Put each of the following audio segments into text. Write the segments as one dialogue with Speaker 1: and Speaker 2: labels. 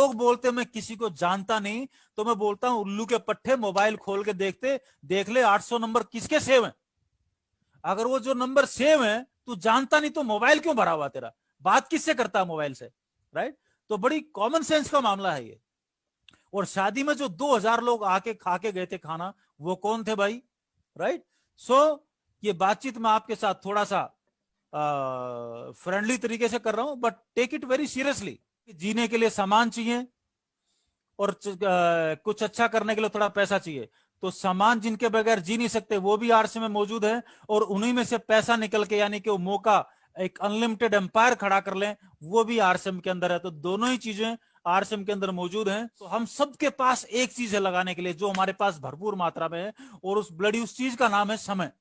Speaker 1: लोग बोलते हैं मैं किसी को जानता नहीं, तो मैं बोलता हूं उल्लू के पट्टे, मोबाइल खोल के देख ले 800 नंबर किसके सेव हैं। अगर वो जो नंबर सेव है तू जानता नहीं तो मोबाइल क्यों भरा हुआ तेरा, बात किससे करता है मोबाइल से, राइट। तो बड़ी कॉमन सेंस का मामला है ये। और शादी में जो 2000 लोग आके खा के गए थे खाना, वो कौन थे भाई, राइट। सो ये बातचीत मैं आपके साथ थोड़ा सा फ्रेंडली तरीके से कर रहा हूं, but take it very seriously. जीने के लिए सामान चाहिए और कुछ अच्छा करने के लिए थोड़ा पैसा चाहिए। तो सामान जिनके बगैर जी नहीं सकते वो भी आरसे में मौजूद है, और उन्हीं में से पैसा निकल के, यानी कि वो मौका एक अनलिमिटेड एम्पायर खड़ा कर लें, वो भी आरसीएम के अंदर है। तो दोनों ही चीजें आरसीएम के अंदर मौजूद हैं। तो हम सबके पास एक चीज है लगाने के लिए, जो हमारे पास भरपूर मात्रा में है, और उस चीज का नाम है समय।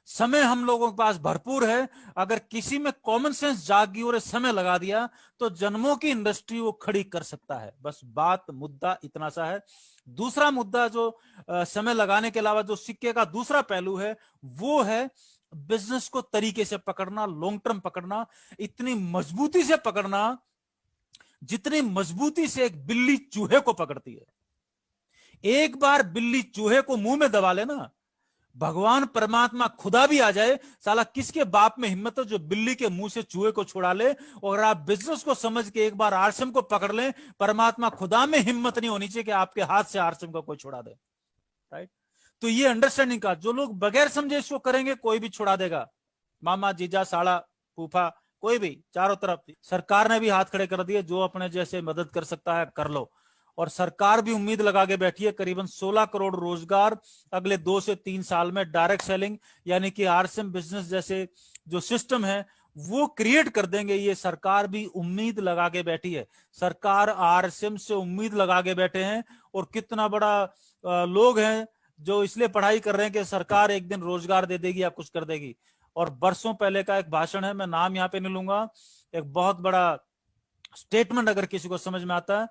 Speaker 1: समय हम लोगों के पास भरपूर है। अगर किसी में कॉमन सेंस जागी और समय लगा दिया तो जन्मों की इंडस्ट्री वो खड़ी कर सकता है। बस बात मुद्दा इतना सा है। दूसरा मुद्दा जो समय लगाने के अलावा जो सिक्के का दूसरा पहलू है, वो है बिजनेस को तरीके से पकड़ना, लॉन्ग टर्म पकड़ना, इतनी मजबूती से पकड़ना जितनी मजबूती से एक बिल्ली चूहे को पकड़ती है। एक बार बिल्ली चूहे को मुंह में दबा लेना, भगवान परमात्मा खुदा भी आ जाए, साला किसके बाप में हिम्मत है जो बिल्ली के मुंह से चूहे को छुड़ा ले। और आप बिजनेस को समझ के एक बार आरसीएम को पकड़ लें, परमात्मा खुदा में हिम्मत नहीं होनी चाहिए कि आपके हाथ से आरसीएम को कोई छुड़ा दे, राइट। तो ये अंडरस्टैंडिंग का, जो लोग बगैर समझे इसको करेंगे, कोई भी छुड़ा देगा, मामा जीजा साला फूफा कोई भी, चारों तरफ। सरकार ने भी हाथ खड़े कर दिए, जो अपने जैसे मदद कर सकता है कर लो। और सरकार भी उम्मीद लगा के बैठी है करीबन 16 करोड़ रोजगार अगले 2 से 3 साल में डायरेक्ट सेलिंग यानी कि आरसीएम बिजनेस जैसे जो सिस्टम है वो क्रिएट कर देंगे। ये सरकार भी उम्मीद लगा के बैठी है। सरकार आरसीएम से उम्मीद लगा के बैठे हैं। और कितना बड़ा लोग हैं जो इसलिए पढ़ाई कर रहे हैं कि सरकार एक दिन रोजगार दे देगी या कुछ कर देगी। और बरसों पहले का एक भाषण है, मैं नाम यहाँ पे नहीं लूंगा, एक बहुत बड़ा स्टेटमेंट अगर किसी को समझ में आता है,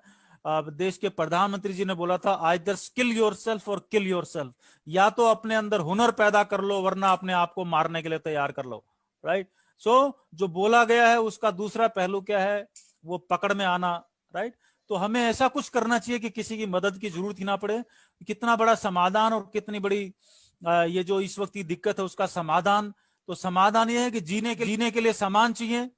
Speaker 1: देश के प्रधानमंत्री जी ने बोला था, आइदर स्किल योरसेल्फ और किल योरसेल्फ। या तो अपने अंदर हुनर पैदा कर लो, वरना अपने आप को मारने के लिए तैयार कर लो, राइट। सो जो बोला गया है उसका दूसरा पहलू क्या है, वो पकड़ में आना, राइट। तो हमें ऐसा कुछ करना चाहिए कि किसी की मदद की जरूरत ही ना पड़े। कितना बड़ा समाधान और कितनी बड़ी ये जो इस वक्त की दिक्कत है उसका समाधान। तो समाधान ये है कि जीने के लिए सामान चाहिए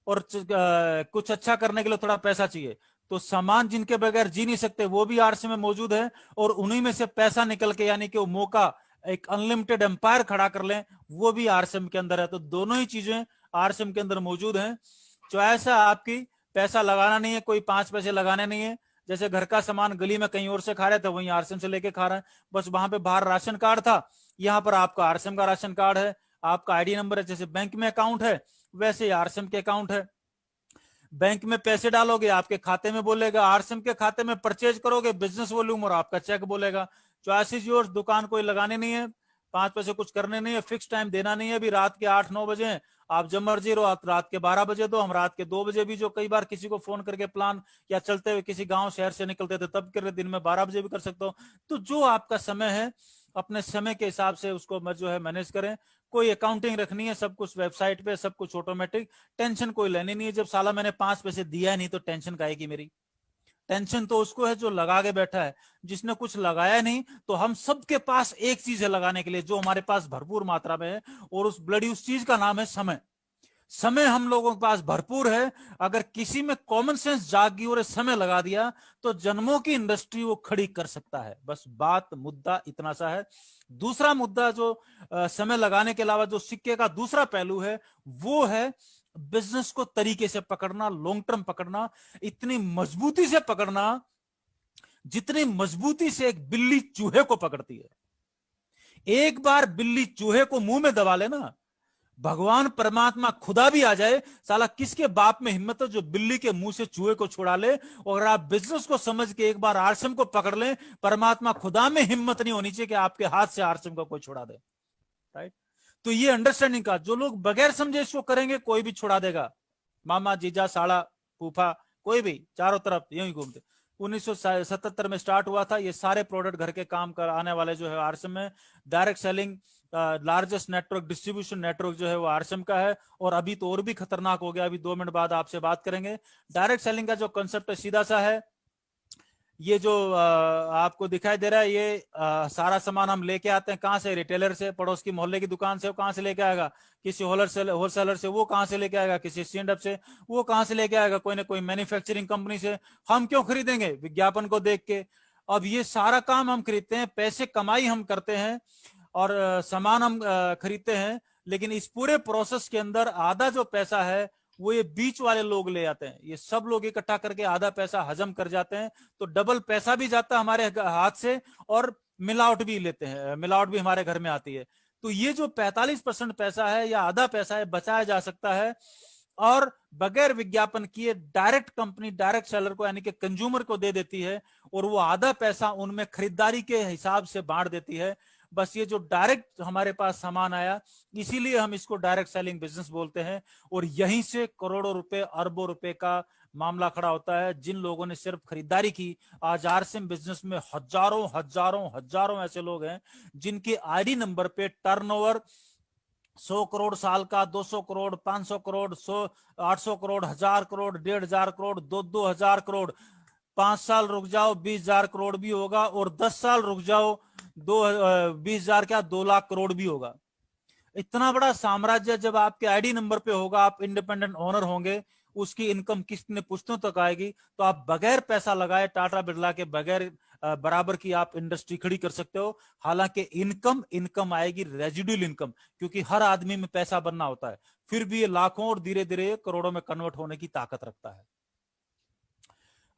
Speaker 1: और कुछ अच्छा करने के लिए थोड़ा पैसा चाहिए। तो सामान जिनके बगैर जी नहीं सकते वो भी आरसीएम में मौजूद है, और उन्हीं में से पैसा निकल के, यानी कि वो मौका एक अनलिमिटेड एम्पायर खड़ा कर लें, वो भी आरसीएम के अंदर है। तो दोनों ही चीजें आरसीएम के अंदर मौजूद हैं। चॉइस है आपकी, पैसा लगाना नहीं है, कोई 5 पैसे लगाने नहीं है। जैसे घर का सामान गली में कहीं और से खा रहे थे, वहीं आरसीएम से लेके खा रहे हैं। बस वहां पे बाहर राशन कार्ड था, यहाँ पर आपका आरसीएम का राशन कार्ड है, आपका आईडी नंबर है। जैसे बैंक में अकाउंट है वैसे ही आरसीएम के अकाउंट है। बैंक में पैसे डालोगे आपके खाते में बोलेगा, आरसीएम के खाते में परचेज करोगे बिजनेस वॉल्यूम और आपका चेक बोलेगा। Choice is yours. दुकान कोई लगाने नहीं है, 5 पैसे कुछ करने नहीं है, फिक्स टाइम देना नहीं है। अभी रात के 8-9 बजे आप जब मर्जी रहो, आप रात के 12 बजे दो, हम रात के 2 बजे भी, जो कई बार किसी को फोन करके प्लान या चलते हुए किसी गांव शहर से निकलते थे तब कर रहे, दिन में 12 बजे भी कर सकते हो। तो जो आपका समय है अपने समय के हिसाब से उसको जो है मैनेज करें। कोई अकाउंटिंग रखनी है, सब कुछ वेबसाइट पे, सब कुछ ऑटोमेटिक, टेंशन कोई लेनी नहीं है। जब साला मैंने 5 पैसे दिया नहीं तो टेंशन काहेगी मेरी। टेंशन तो उसको है जो लगा के बैठा है, जिसने कुछ लगाया नहीं। तो हम सबके पास एक चीज है लगाने के लिए, जो हमारे पास भरपूर मात्रा में है, और उस चीज का नाम है समय। समय हम लोगों के पास भरपूर है। अगर किसी में कॉमन सेंस जागी और समय लगा दिया तो जन्मों की इंडस्ट्री वो खड़ी कर सकता है। बस बात मुद्दा इतना सा है। दूसरा मुद्दा जो समय लगाने के अलावा जो सिक्के का दूसरा पहलू है, वो है बिजनेस को तरीके से पकड़ना, लॉन्ग टर्म पकड़ना, इतनी मजबूती से पकड़ना जितनी मजबूती से एक बिल्ली चूहे को पकड़ती है। एक बार बिल्ली चूहे को मुंह में दबा लेना, भगवान परमात्मा खुदा भी आ जाए, साला किसके बाप में हिम्मत है जो बिल्ली के मुंह से चूहे को छुड़ा ले। और आप बिजनेस को समझ के एक बार आरसीएम को पकड़ लें, परमात्मा खुदा में हिम्मत नहीं होनी चाहिए कि आपके हाथ से आरसीएम को कोई छुड़ा दे, राइट। तो ये अंडरस्टैंडिंग का, जो लोग बगैर समझे इसको करेंगे, कोई भी छुड़ा देगा, मामा जीजा साला फूफा कोई भी, चारों तरफ यूं ही घूमते। 1977 में स्टार्ट हुआ था। ये सारे प्रोडक्ट घर के काम कर आने वाले जो है आरसीएम में। Direct selling largest network distribution network जो है वो आरसीएम का है। और अभी तो और भी खतरनाक हो गया, अभी 2 मिनट बाद आपसे बात करेंगे। डायरेक्ट सेलिंग का जो कंसेप्ट है सीधा सा है, ये जो आपको दिखाई दे रहा है, ये सारा सामान हम लेके आते हैं कहां से? रिटेलर से, पड़ोस की मोहल्ले की दुकान से। वो कहां से लेके आएगा? किसी होलसेलर से। वो कहां से लेके आएगा? किसी स्टैंड अप से। वो कहां से लेके आएगा? कोई ना कोई मैन्युफैक्चरिंग कंपनी से। हम क्यों खरीदेंगे? विज्ञापन को देख के। अब ये सारा काम हम खरीदते हैं, पैसे कमाई हम करते हैं और सामान हम खरीदते हैं, लेकिन इस पूरे प्रोसेस के अंदर आधा जो पैसा है वो ये बीच वाले लोग ले जाते हैं। ये सब लोग इकट्ठा करके आधा पैसा हजम कर जाते हैं, तो डबल पैसा भी जाता है हमारे हाथ से और मिलावट भी लेते हैं, मिलावट भी हमारे घर में आती है। तो ये जो 45% पैसा है या आधा पैसा है बचाया जा सकता है, और बगैर विज्ञापन किए डायरेक्ट कंपनी डायरेक्ट सेलर को यानी कि कंज्यूमर को दे देती है, और वो आधा पैसा उनमें खरीदारी के हिसाब से बांट देती है। बस ये जो डायरेक्ट हमारे पास सामान आया, इसीलिए हम इसको डायरेक्ट सेलिंग बिजनेस बोलते हैं। और यहीं से करोड़ों रुपए अरबों रुपए का मामला खड़ा होता है। जिन लोगों ने सिर्फ खरीदारी की, आज आरसीएम बिजनेस में हजारों हजारों हजारों ऐसे लोग हैं जिनके आईडी नंबर पे टर्नओवर 100 करोड़ साल का, 200 करोड़, 500 करोड़, 100, 800 करोड़, 1000 करोड़, 1500 करोड़, 2-2000 करोड़। 5 साल रुक जाओ 20,000 करोड़ भी होगा, और 10 साल रुक जाओ 20,000 क्या 2 लाख करोड़ भी होगा। इतना बड़ा साम्राज्य जब आपके आईडी नंबर पे होगा, आप इंडिपेंडेंट ओनर होंगे, उसकी इनकम कितने पुश्तों तक आएगी, तो आप बगैर पैसा लगाए टाटा बिरला के बगैर बराबर की आप इंडस्ट्री खड़ी कर सकते हो। हालांकि इनकम आएगी रेजिडुअल इनकम, क्योंकि हर आदमी में पैसा बनना होता है, फिर भी ये लाखों और धीरे धीरे करोड़ों में कन्वर्ट होने की ताकत रखता है।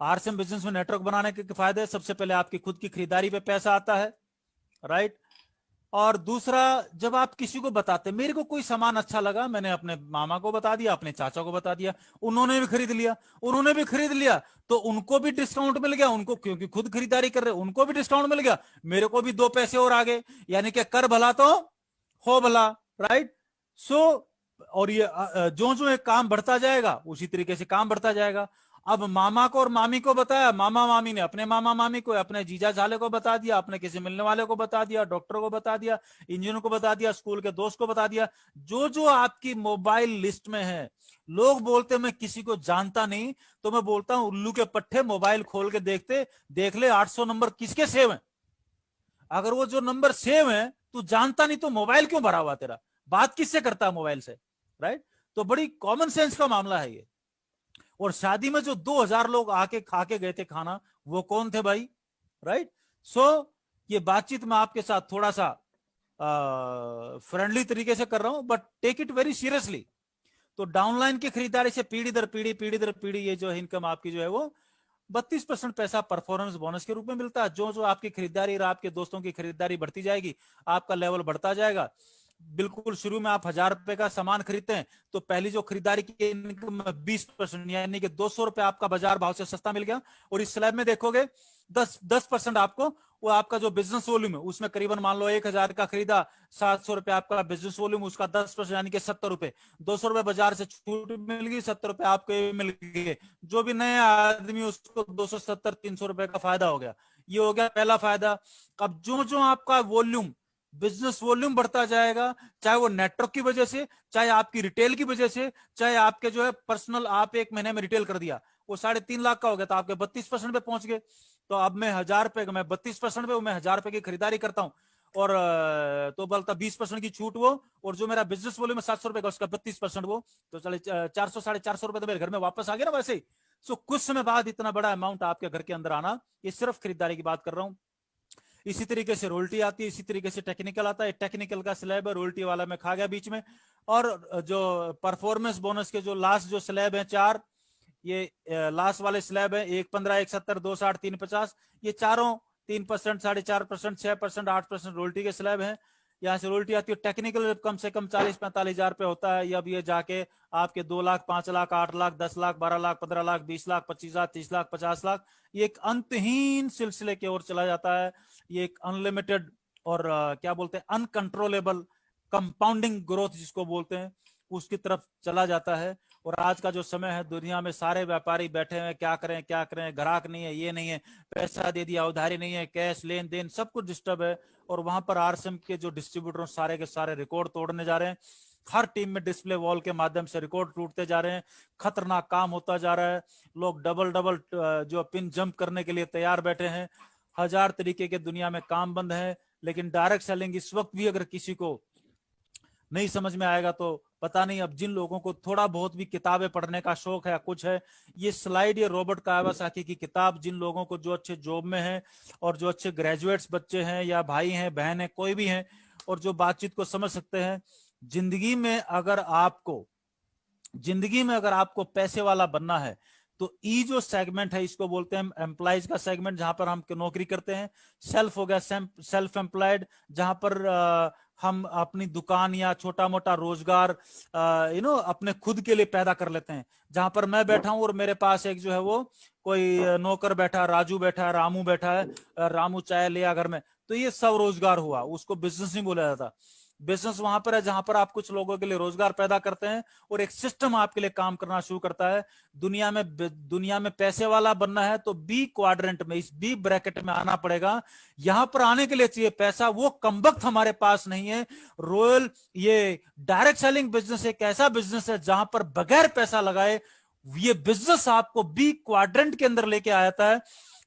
Speaker 1: आरसीएम बिजनेस में नेटवर्क बनाने के फायदे, सबसे पहले आपकी खुद की खरीदारी पे पैसा आता है, राइट। और दूसरा, जब आप किसी को बताते, मेरे को कोई सामान अच्छा लगा, मैंने अपने मामा को बता दिया, अपने चाचा को बता दिया, उन्होंने भी खरीद लिया, तो उनको भी डिस्काउंट मिल गया, उनको, क्योंकि खुद खरीदारी कर रहे, उनको भी डिस्काउंट मिल गया, मेरे को भी 2 पैसे और आ गए। यानी कि कर भला तो हो भला, राइट। सो और ये जो जो एक काम बढ़ता जाएगा उसी तरीके से काम बढ़ता जाएगा। अब मामा को और मामी को बताया, मामा मामी ने अपने मामा मामी को, अपने जीजा झाले को बता दिया, अपने किसी मिलने वाले को बता दिया, डॉक्टर को बता दिया, इंजीनियर को बता दिया, स्कूल के दोस्त को बता दिया। जो जो आपकी मोबाइल लिस्ट में है, लोग बोलते मैं किसी को जानता नहीं, तो मैं बोलता हूं उल्लू के पट्टे, मोबाइल खोल के देख ले 800 नंबर किसके सेव है। अगर वो जो नंबर सेव है तू जानता नहीं, तो मोबाइल क्यों भरा हुआ तेरा? बात किससे करता है? मोबाइल से, राइट। तो बड़ी कॉमन सेंस का मामला है ये। और शादी में जो 2000 लोग आके खा के गए थे खाना, वो कौन थे भाई, राइट। सो ये बातचीत मैं आपके साथ थोड़ा सा फ्रेंडली तरीके से कर रहा हूं, but take it very seriously. तो डाउनलाइन की खरीदारी से पीढ़ी दर पीढ़ी ये जो इनकम आपकी जो है वो 32% पैसा परफॉर्मेंस बोनस के रूप में मिलता है। जो जो आपकी खरीदारी और आपके दोस्तों की खरीदारी बढ़ती जाएगी, आपका लेवल बढ़ता जाएगा। बिल्कुल शुरू में आप 1000 रुपए का सामान खरीदते हैं, तो पहली जो खरीदारी की इनकम 20%, यानी कि 200 रुपए आपका बाजार भाव से सस्ता मिल गया। और इस स्लैब में देखोगे 10% आपको, वो आपका जो बिजनेस वॉल्यूम है उसमें करीबन मान लो 1000 का खरीदा, 700 रुपए आपका बिजनेस वॉल्यूम, उसका 10% यानी कि 70 रुपए, 200 रुपए बाजार से छूट मिल गई, 70 रुपए आपको मिल गए। जो भी नया आदमी उसको 270-300 रुपए का फायदा हो गया। ये हो गया पहला फायदा। अब जो जो आपका वॉल्यूम, बिजनेस वॉल्यूम बढ़ता जाएगा, चाहे वो नेटवर्क की वजह से, चाहे आपकी रिटेल की वजह से, चाहे आपके जो है पर्सनल, आप 1 महीने में रिटेल कर दिया, वो 3.5 लाख का हो गया, तो आपके 32% पे पहुंच गए। तो अब मैं 1000 रुपए का, मैं 32% पे, मैं 1000 रुपए की खरीदारी करता हूं, और तो बोलता 20% की छूट वो, और जो मेरा बिजनेस वॉल्यूम है 700 रुपए का, उसका 32% वो, तो चले 400-450 रुपए तो मेरे घर में वापस आ गया ना वैसे ही। सो कुछ समय बाद इतना बड़ा अमाउंट आपके घर के अंदर आना, ये सिर्फ खरीदारी की बात कर रहा हूं। इसी तरीके से रोल्टी आती है, इसी तरीके से टेक्निकल आता है। टेक्निकल का स्लैब है, रोल्टी वाला मैं खा गया बीच में। और जो परफॉर्मेंस बोनस के जो लास्ट जो स्लैब है 4, ये लास्ट वाले स्लैब है, 1.15, 1.70, 2.60, 3.50, ये चारों 3%, 4.5%, 6%, 8% रोल्टी के स्लैब हैं। यहाँ से रोल्टी आती है। टेक्निकल कम से कम 40-45 हजार रुपए होता है। अब ये जाके आपके 2 लाख, 5 लाख, 8 लाख, 10 लाख, 12 लाख, 15 लाख, 20 लाख, 25 लाख, 30 लाख, 50 लाख, ये एक अंतहीन सिलसिले की ओर चला जाता है। ये एक अनलिमिटेड और क्या बोलते हैं, अनकंट्रोलेबल कंपाउंडिंग ग्रोथ जिसको बोलते हैं, उसकी तरफ चला जाता है। और आज का जो समय है, दुनिया में सारे व्यापारी बैठे हैं, क्या करें क्या करें, ग्राहक नहीं है, ये नहीं है, पैसा दे दिया उधारी नहीं है, कैश लेन देन सब कुछ डिस्टर्ब है। और वहां पर आरसीएम के जो डिस्ट्रीब्यूटर सारे के सारे रिकॉर्ड तोड़ने जा रहे हैं। हर टीम में डिस्प्ले वॉल के माध्यम से रिकॉर्ड टूटते जा रहे हैं। खतरनाक काम होता जा रहा है। लोग डबल डबल जो पिन जंप करने के लिए तैयार बैठे हैं। हजार तरीके के दुनिया में काम बंद है। लेकिन डायरेक्ट सेलिंग इस वक्त भी अगर किसी को नहीं समझ में आएगा तो पता नहीं। अब जिन लोगों को थोड़ा बहुत भी किताबें पढ़ने का शौक है कुछ है, ये स्लाइड, ये रॉबर्ट कावासाकी की किताब, जिन लोगों को जो अच्छे जॉब में है और जो अच्छे ग्रेजुएट्स बच्चे हैं या भाई हैं बहन है कोई भी हैं और जो बातचीत को समझ सकते हैं, जिंदगी में अगर आपको पैसे वाला बनना है तो ई जो सेगमेंट है इसको बोलते हैं एम्प्लॉयज का सेगमेंट, जहां पर हम नौकरी करते हैं। सेल्फ हो गया सेल्फ एम्प्लॉयड, जहां पर हम अपनी दुकान या छोटा मोटा रोजगार अपने खुद के लिए पैदा कर लेते हैं। जहां पर मैं बैठा हूं और मेरे पास एक जो है वो कोई नौकर बैठा, राजू बैठा है, रामू बैठा है, रामू चाय लिया घर में, तो ये सब रोजगार हुआ, उसको बिजनेस नहीं बोला जाता। बिजनेस वहां पर है जहां पर आप कुछ लोगों के लिए रोजगार पैदा करते हैं और एक सिस्टम आपके लिए काम करना शुरू करता है। दुनिया में पैसे वाला बनना है तो बी क्वाड्रेंट में, इस बी ब्रैकेट में आना पड़ेगा। यहां पर आने के लिए चाहिए पैसा, वो कमबख्त हमारे पास नहीं है। रॉयल ये डायरेक्ट सेलिंग बिजनेस एक ऐसा बिजनेस है जहां पर बगैर पैसा लगाए ये बिजनेस आपको बी क्वाड्रेंट के अंदर लेके आया है।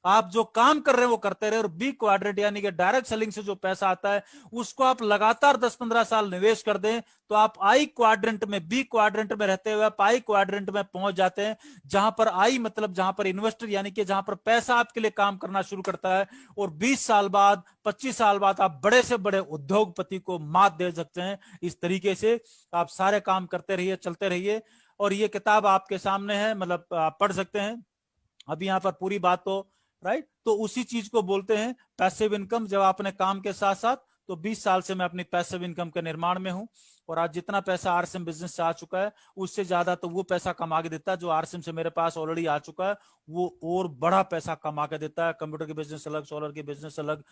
Speaker 1: आप जो काम कर रहे हैं वो करते रहे और बी क्वाड्रेंट यानी कि डायरेक्ट सेलिंग से जो पैसा आता है उसको आप लगातार 10-15 साल निवेश कर दें तो आप आई क्वाड्रेंट में, बी क्वाड्रेंट में रहते हुए आप आई क्वाड्रेंट में पहुंच जाते हैं, जहां पर आई मतलब जहां पर इन्वेस्टर यानी कि जहां पर पैसा आपके लिए काम करना शुरू करता है। और 20 साल बाद, 25 साल बाद आप बड़े से बड़े उद्योगपति को मात दे सकते हैं। इस तरीके से आप सारे काम करते रहिए, चलते रहिए। और ये किताब आपके सामने है, मतलब आप पढ़ सकते हैं। अभी यहाँ पर पूरी बात तो राइट, तो उसी चीज को बोलते हैं पैसिव इनकम। जब आपने काम के साथ साथ, तो 20 साल से मैं अपनी पैसिव इनकम के निर्माण में हूं और आज जितना पैसा आरसीएम बिजनेस से आ चुका है उससे ज्यादा तो वो पैसा कमा के देता है जो आरसीएम से मेरे पास ऑलरेडी आ चुका है, वो और बड़ा पैसा कमा के देता है। कंप्यूटर की बिजनेस अलग, सोलर की बिजनेस अलग,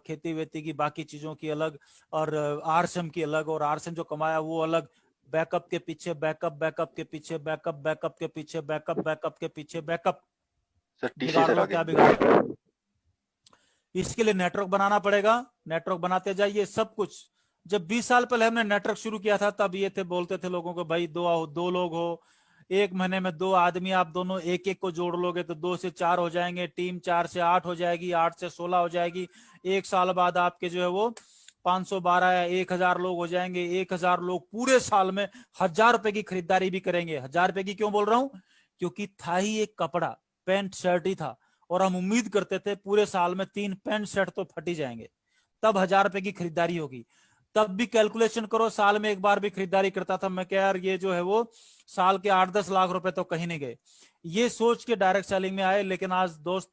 Speaker 1: खेती वेती की बाकी चीजों की अलग, और आरसीएम की अलग, और आरसीएम जो कमाया वो अलग। बैकअप के पीछे बैकअप, बैकअप के पीछे बैकअप, बैकअप के पीछे बैकअप, बैकअप के पीछे बैकअप। बिगाड़ लो क्या बिगाड़ लो, इसके लिए नेटवर्क बनाना पड़ेगा। नेटवर्क बनाते जाइए सब कुछ। जब 20 साल पहले हमने नेटवर्क शुरू किया था तब ये थे, बोलते थे लोगों को भाई दो लोग हो, एक महीने में 2 आदमी आप दोनों एक एक को जोड़ लोगे तो 2 से 4 हो जाएंगे, टीम 4 से 8 हो जाएगी, 8 से 16 हो जाएगी। एक साल बाद आपके जो है वो 512 या 1000 लोग हो जाएंगे। 1000 लोग पूरे साल में 1000 रुपए की खरीदारी भी करेंगे। 1000 रुपए की क्यों बोल रहा हूं? क्योंकि था ही एक कपड़ा, पैंट शर्ट ही था, और हम उम्मीद करते थे पूरे साल में 3 पैंट शर्ट तो फट ही जाएंगे, तब 1000 रुपए की खरीदारी होगी। तब भी कैलकुलेशन करो, साल में एक बार भी खरीदारी करता था मैं, क्या यार ये जो है वो साल के 8-10 लाख रुपए तो कहीं नहीं गए, ये सोच के डायरेक्ट सेलिंग में आए। लेकिन आज दोस्त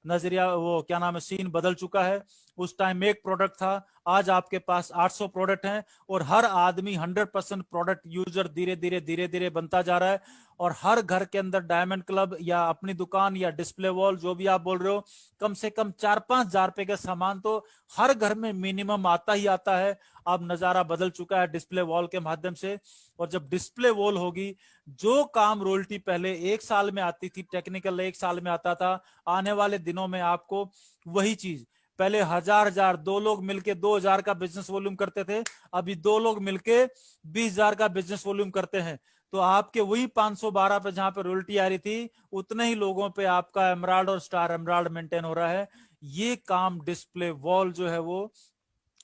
Speaker 1: नजरिया, वो क्या नाम है, सीन बदल चुका है। उस टाइम एक प्रोडक्ट था, आज आपके पास 800 प्रोडक्ट हैं और हर आदमी 100% प्रोडक्ट यूजर धीरे धीरे धीरे धीरे बनता जा रहा है। और हर घर के अंदर डायमंड क्लब या अपनी दुकान या डिस्प्ले वॉल जो भी आप बोल रहे हो, कम से कम 4-5 हजार रुपए का सामान तो हर घर में मिनिमम आता ही आता है। अब नजारा बदल चुका है डिस्प्ले वॉल के माध्यम से। और जब डिस्प्ले वॉल होगी, जो काम रॉयल्टी पहले 1 साल में आती थी, टेक्निकल 1 साल में आता था, आने वाले दिनों में आपको वही चीज, पहले 1000 2 लोग मिलके 2000 का बिजनेस वॉल्यूम करते थे, अभी 2 लोग मिलके 20,000 का बिजनेस वॉल्यूम करते हैं। तो आपके वही 512 पे जहां पे रॉयल्टी आ रही थी, उतने ही लोगों पे आपका एमराल्ड और स्टार एमराल्ड मेंटेन हो रहा है। ये काम डिस्प्ले वॉल जो है वो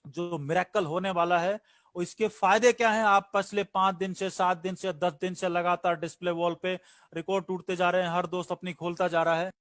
Speaker 1: जो मिरेकल होने वाला है, और इसके फायदे क्या हैं? आप पिछले 5 दिन से, 7 दिन से, 10 दिन से लगातार डिस्प्ले वॉल पे रिकॉर्ड टूटते जा रहे हैं, हर दोस्त अपनी खोलता जा रहा है।